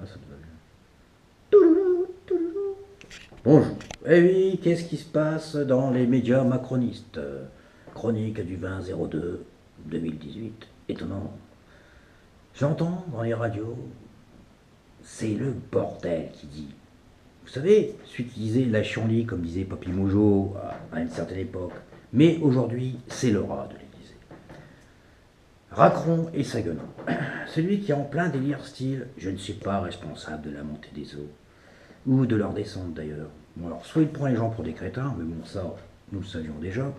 Ah, ça doit bien. Bonjour. Eh oui, qu'est-ce qui se passe dans les médias macronistes? Chronique du 20-02 2018. Étonnant. J'entends dans les radios, c'est le bordel qui dit. Vous savez, celui qui disait la chienlit, comme disait Papy Moujo à une certaine époque. Mais aujourd'hui, c'est le rat de l'Élysée. Racron et Saguenay. Celui qui est en plein délire style « je ne suis pas responsable de la montée des eaux » ou de leur descente d'ailleurs. Bon alors, soit il prend les gens pour des crétins, mais bon ça, nous le savions déjà.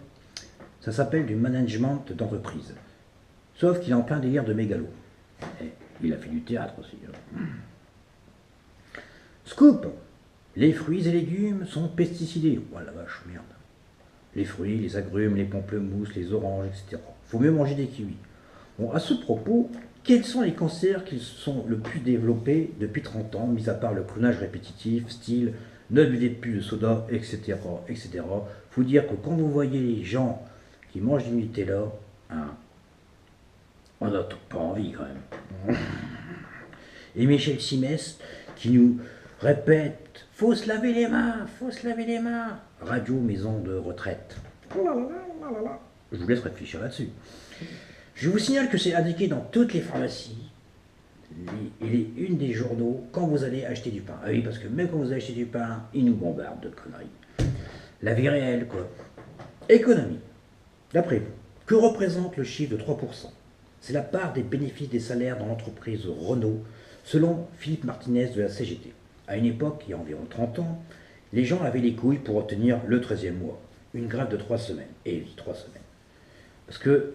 Ça s'appelle du management d'entreprise. Sauf qu'il est en plein délire de mégalo. Et il a fait du théâtre aussi. Scoop! Les fruits et légumes sont pesticidés. Oh la vache, merde. Les fruits, les agrumes, les pamplemousses, les oranges, etc. Faut mieux manger des kiwis. Bon, à ce propos, quels sont les cancers qui sont le plus développés depuis 30 ans, mis à part le clonage répétitif, style ne buvez plus de soda, etc., etc. Faut dire que quand vous voyez les gens qui mangent du Nutella, hein, on n'a pas envie quand même. Et Michel Simès qui nous répète faut se laver les mains, faut se laver les mains. Radio maison de retraite. Je vous laisse réfléchir là-dessus. Je vous signale que c'est indiqué dans toutes les pharmacies et les unes des journaux quand vous allez acheter du pain. Ah oui, parce que même quand vous achetez du pain, ils nous bombardent de conneries. La vie réelle, quoi. Économie. D'après vous, que représente le chiffre de 3%? C'est la part des bénéfices des salaires dans l'entreprise Renault, selon Philippe Martinez de la CGT. À une époque, il y a environ 30 ans, les gens avaient les couilles pour obtenir le 13e mois. Une grève de 3 semaines. Et oui, 3 semaines. Parce que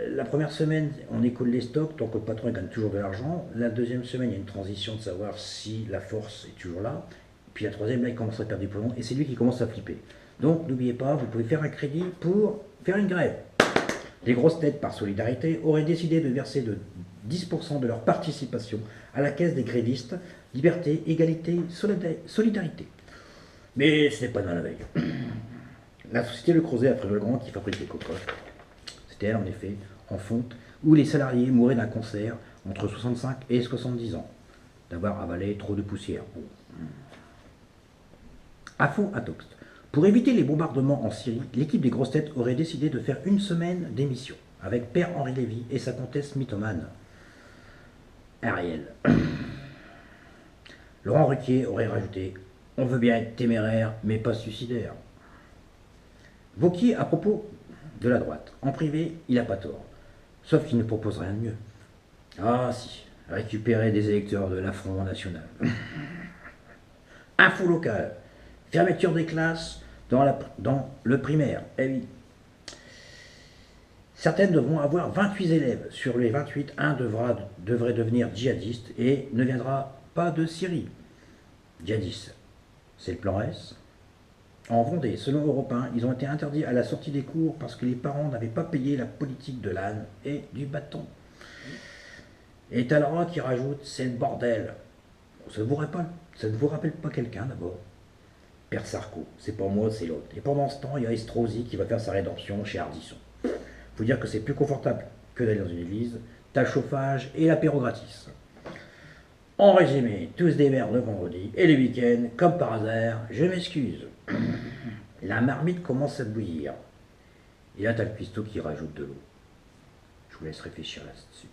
la première semaine, on écoule les stocks, donc le patron gagne toujours de l'argent. La deuxième semaine, il y a une transition de savoir si la force est toujours là. Puis la troisième, là, il commence à perdre du pognon et c'est lui qui commence à flipper. Donc n'oubliez pas, vous pouvez faire un crédit pour faire une grève. Les grosses têtes, par solidarité, auraient décidé de verser de 10% de leur participation à la caisse des grévistes. Liberté, égalité, solidarité. Mais ce n'est pas dans la veille. La société Le Creuset à Fréjus-le-Grand qui fabrique des cocottes. C'était elle, en effet, en fonte, où les salariés mouraient d'un cancer entre 65 et 70 ans, d'avoir avalé trop de poussière. Bon. À fond, à tox. Pour éviter les bombardements en Syrie, l'équipe des grosses têtes aurait décidé de faire une semaine d'émission, avec Père Henri Lévy et sa comtesse mythomane, Ariel. Laurent Ruquier aurait rajouté « On veut bien être téméraire, mais pas suicidaire ». Vauquier à propos de la droite. En privé, il n'a pas tort. Sauf qu'il ne propose rien de mieux. Ah si, récupérer des électeurs de la Front National. Info locale. Fermeture des classes dans le primaire. Eh oui. Certaines devront avoir 28 élèves. Sur les 28, un devrait devenir djihadiste et ne viendra pas de Syrie. Djihadiste, c'est le plan S. En Vendée, selon Europe 1, ils ont été interdits à la sortie des cours parce que les parents n'avaient pas payé la politique de l'âne et du bâton. Et Talleyrand qui rajoute, c'est le bordel. Ça ne vous rappelle pas quelqu'un d'abord? Père Sarko, c'est pas moi, c'est l'autre. Et pendant ce temps, il y a Estrosi qui va faire sa rédemption chez Ardisson. Faut dire que c'est plus confortable que d'aller dans une église, t'as le chauffage et l'apéro gratis. En résumé, tous des merdes le vendredi et le week-end, comme par hasard, je m'excuse. La marmite commence à bouillir. Et là, t'as le cuistot qui rajoute de l'eau. Je vous laisse réfléchir là-dessus.